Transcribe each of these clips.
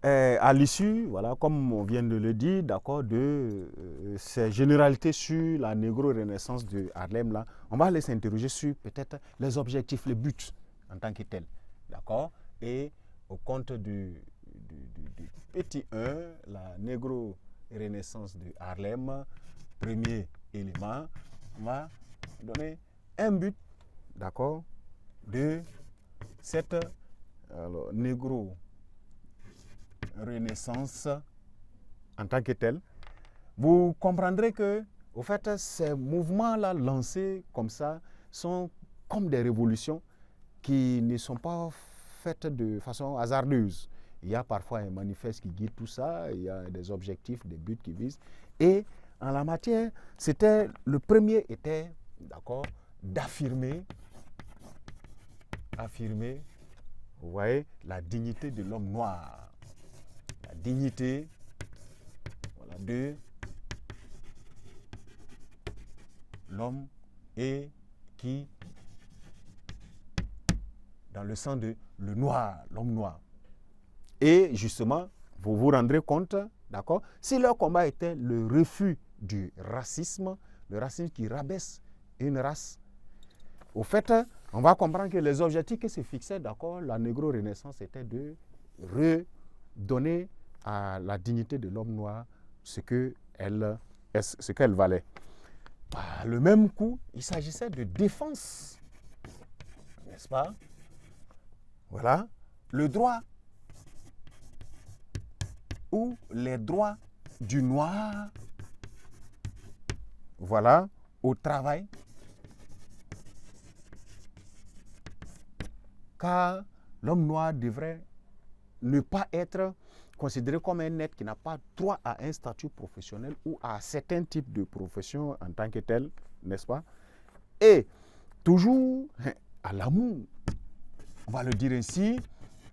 à l'issue, voilà, comme on vient de le dire, d'accord, de ces généralités sur la négro-renaissance de Harlem, là, on va aller s'interroger sur peut-être les objectifs, les buts en tant que tels, d'accord. Et au compte du petit 1, la négro-renaissance de Harlem, premier élément, on va donner un but, d'accord, de cette négro-renaissance en tant que telle. Vous comprendrez que, au fait, ces mouvements-là lancés comme ça sont comme des révolutions qui ne sont pas faites de façon hasardeuse. Il y a parfois un manifeste qui guide tout ça, il y a des objectifs, des buts qui visent. Et en la matière, le premier était, d'accord, d'affirmer, vous voyez, la dignité de l'homme noir. La dignité, voilà, de l'homme et qui, dans le sens de le noir, l'homme noir. Et justement, vous vous rendrez compte, d'accord, si leur combat était le refus du racisme, le racisme qui rabaisse une race, au fait, on va comprendre que les objectifs que se fixait, d'accord, la négro-renaissance était de redonner à la dignité de l'homme noir ce qu'elle valait. Par le même coup, il s'agissait de défense, n'est-ce pas? Voilà, le droit ou les droits du noir, voilà, au travail, car l'homme noir devrait ne pas être considéré comme un être qui n'a pas droit à un statut professionnel ou à certains types de professions en tant que tel, n'est-ce pas? Et toujours à l'amour, on va le dire ainsi,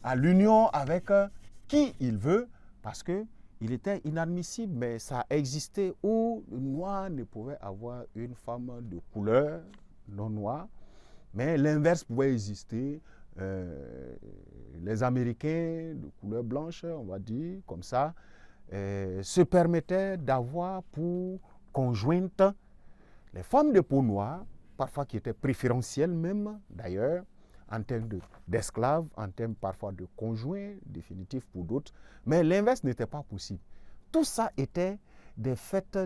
à l'union avec qui il veut, parce qu'il était inadmissible, mais ça existait où le noir ne pouvait avoir une femme de couleur non noire, mais l'inverse pouvait exister. Les Américains de couleur blanche, on va dire, comme ça, se permettaient d'avoir pour conjointe les femmes de peau noire, parfois qui étaient préférentielles même, d'ailleurs, en termes d'esclaves, en termes parfois de conjoints définitifs pour d'autres, mais l'inverse n'était pas possible. Tout ça était des faits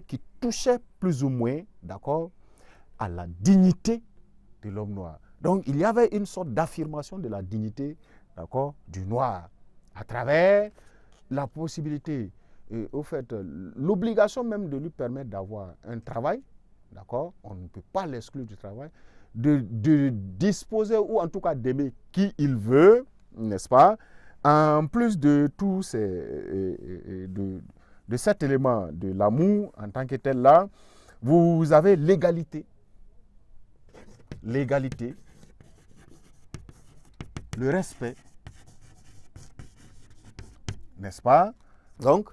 qui touchaient plus ou moins, d'accord, à la dignité de l'homme noir. Donc, il y avait une sorte d'affirmation de la dignité, d'accord, du noir, à travers la possibilité, au fait, l'obligation même de lui permettre d'avoir un travail, d'accord, on ne peut pas l'exclure du travail, de disposer ou en tout cas d'aimer qui il veut, n'est-ce pas, en plus de tout de cet élément de l'amour en tant que tel là, vous avez l'égalité, le respect, n'est-ce pas? Donc,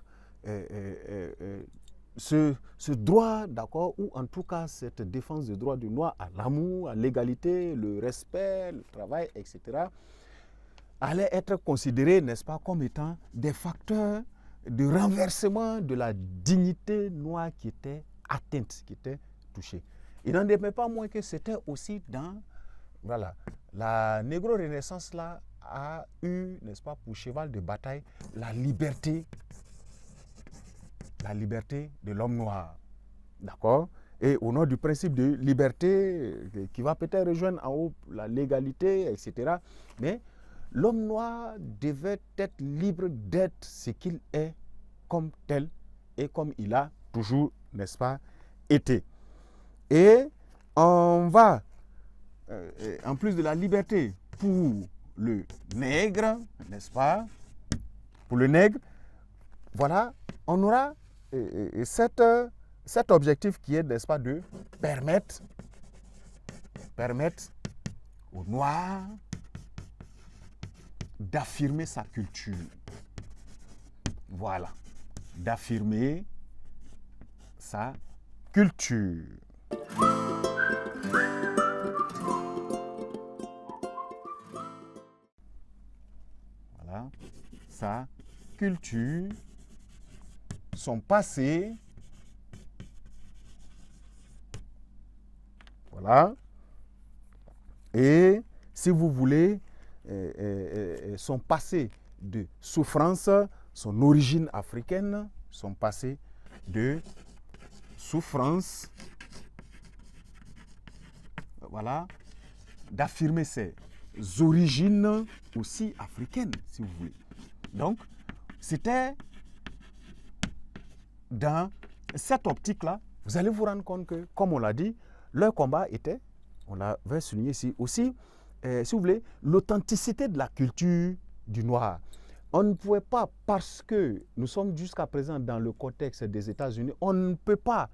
ce droit, d'accord, ou en tout cas cette défense du droit du noir à l'amour, à l'égalité, le respect, le travail, etc., allait être considéré, n'est-ce pas, comme étant des facteurs de renversement de la dignité noire qui était atteinte, qui était touchée. Il n'en demeure pas moins que c'était aussi dans, voilà, la négro-renaissance là a eu, n'est-ce pas, pour cheval de bataille, la liberté de l'homme noir. D'accord? Et au nom du principe de liberté, qui va peut-être rejoindre en haut la légalité, etc. Mais l'homme noir devait être libre d'être ce qu'il est comme tel et comme il a toujours, n'est-ce pas, été. Et on va, en plus de la liberté pour le nègre, n'est-ce pas, pour le nègre, voilà, on aura cet objectif qui est, n'est-ce pas, de permettre aux Noirs d'affirmer sa culture. Voilà, d'affirmer sa culture. Voilà. voilà, sa culture, son passé, voilà, et si vous voulez, son passé de souffrance, son origine africaine, son passé de souffrance, voilà, d'affirmer ses origines aussi africaines, si vous voulez. Donc, c'était dans cette optique-là, vous allez vous rendre compte que, comme on l'a dit, leur combat était, on l'avait souligné ici aussi, si vous voulez, l'authenticité de la culture du noir. On ne pouvait pas, parce que nous sommes jusqu'à présent dans le contexte des États-Unis, on ne peut pas,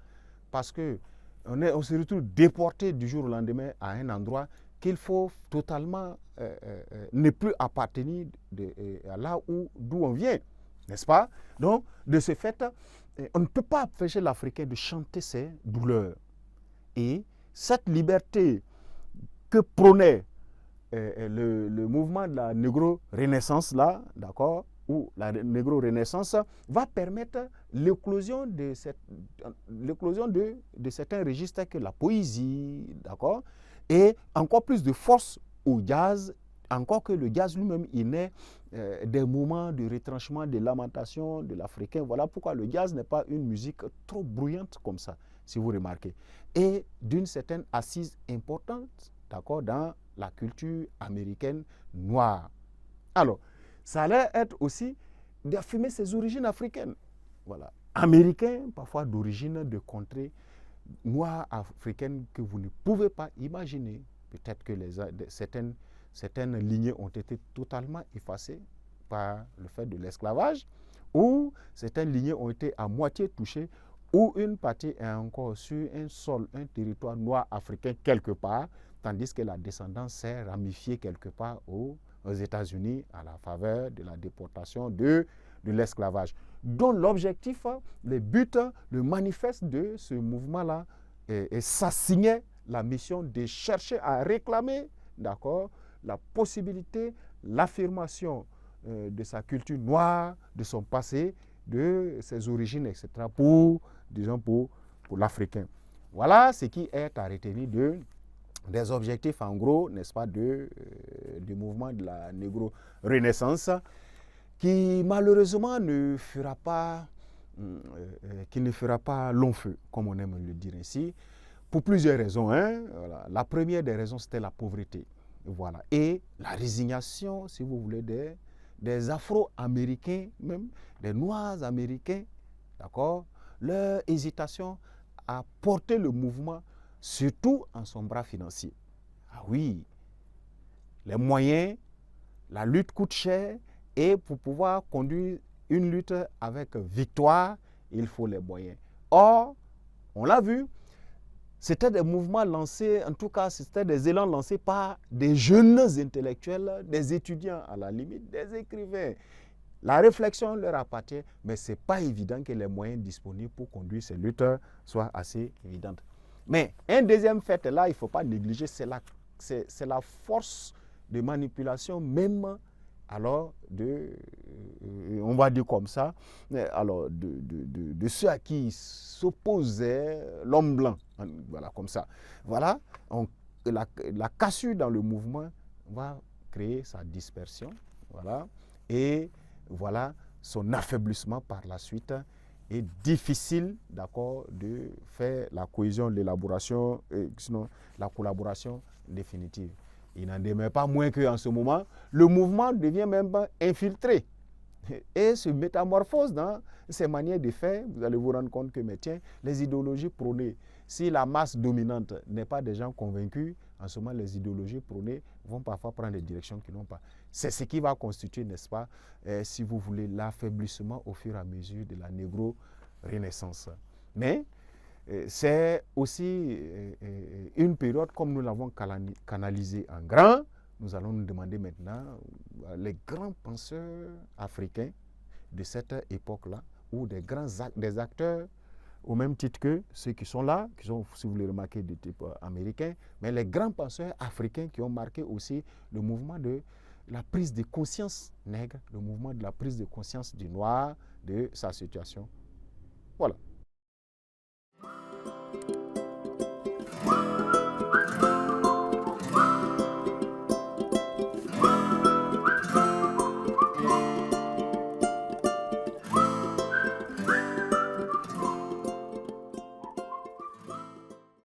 parce que on se retrouve déporté du jour au lendemain à un endroit qu'il faut totalement ne plus appartenir à là d'où on vient, n'est-ce pas? Donc, de ce fait, on ne peut pas empêcher l'Africain de chanter ses douleurs. Et cette liberté que prônait le mouvement de la négro-renaissance, là, d'accord, ou la négro-renaissance, va permettre l'éclosion de certains registres que la poésie, d'accord, et encore plus de force au jazz, encore que le jazz lui-même, il naît des moments de retranchement, de lamentation de l'Africain. Voilà pourquoi le jazz n'est pas une musique trop bruyante comme ça, si vous remarquez, et d'une certaine assise importante, d'accord, dans la culture américaine noire. Alors, ça allait être aussi d'affirmer ses origines africaines. Voilà. Américain, parfois d'origine de contrées noires africaines que vous ne pouvez pas imaginer. Peut-être que certaines lignées ont été totalement effacées par le fait de l'esclavage, ou certaines lignées ont été à moitié touchées, ou une partie est encore sur un sol, un territoire noir africain quelque part, tandis que la descendance s'est ramifiée quelque part aux États-Unis à la faveur de la déportation de l'esclavage. Donc l'objectif, le but, le manifeste de ce mouvement-là, et s'assignait la mission de chercher à réclamer, d'accord, la possibilité, l'affirmation de sa culture noire, de son passé, de ses origines, etc., pour l'Africain. Voilà ce qui est à retenir des objectifs, en gros, n'est-ce pas, du mouvement de la négro-renaissance, qui malheureusement ne fera pas long feu, comme on aime le dire ainsi, pour plusieurs raisons. Hein. Voilà. La première des raisons, c'était la pauvreté. Voilà. Et la résignation, si vous voulez, des Afro-Américains, même des Noirs américains, d'accord, leur hésitation à porter le mouvement, surtout en son bras financier. Ah oui, les moyens, la lutte coûte cher, et pour pouvoir conduire une lutte avec victoire, il faut les moyens. Or, on l'a vu, c'était des mouvements lancés, en tout cas, c'était des élans lancés par des jeunes intellectuels, des étudiants à la limite, des écrivains. La réflexion leur appartient, mais ce n'est pas évident que les moyens disponibles pour conduire ces luttes soient assez évidents. Mais un deuxième fait, là, il ne faut pas négliger, c'est la force de manipulation même, alors, on va dire comme ça, alors, de ceux à qui s'opposait l'homme blanc. Voilà, comme ça. Voilà, la cassure dans le mouvement va créer sa dispersion, voilà, et voilà, son affaiblissement par la suite est difficile, d'accord, de faire la cohésion, l'élaboration, sinon la collaboration définitive. Il n'en demeure pas moins qu'en ce moment, le mouvement devient même infiltré et se métamorphose dans ses manières de faire. Vous allez vous rendre compte que, mais tiens, les idéologies prônées, si la masse dominante n'est pas des gens convaincus, en ce moment, les idéologies prônées vont parfois prendre des directions qui n'ont pas. C'est ce qui va constituer, n'est-ce pas, si vous voulez, l'affaiblissement au fur et à mesure de la négro-renaissance. Mais c'est aussi une période, comme nous l'avons canalisé en grand, nous allons nous demander maintenant les grands penseurs africains de cette époque-là, ou des acteurs au même titre que ceux qui sont là, qui sont, si vous les remarquez, de type américain, mais les grands penseurs africains qui ont marqué aussi le mouvement de la prise de conscience nègre, le mouvement de la prise de conscience du noir, de sa situation. Voilà.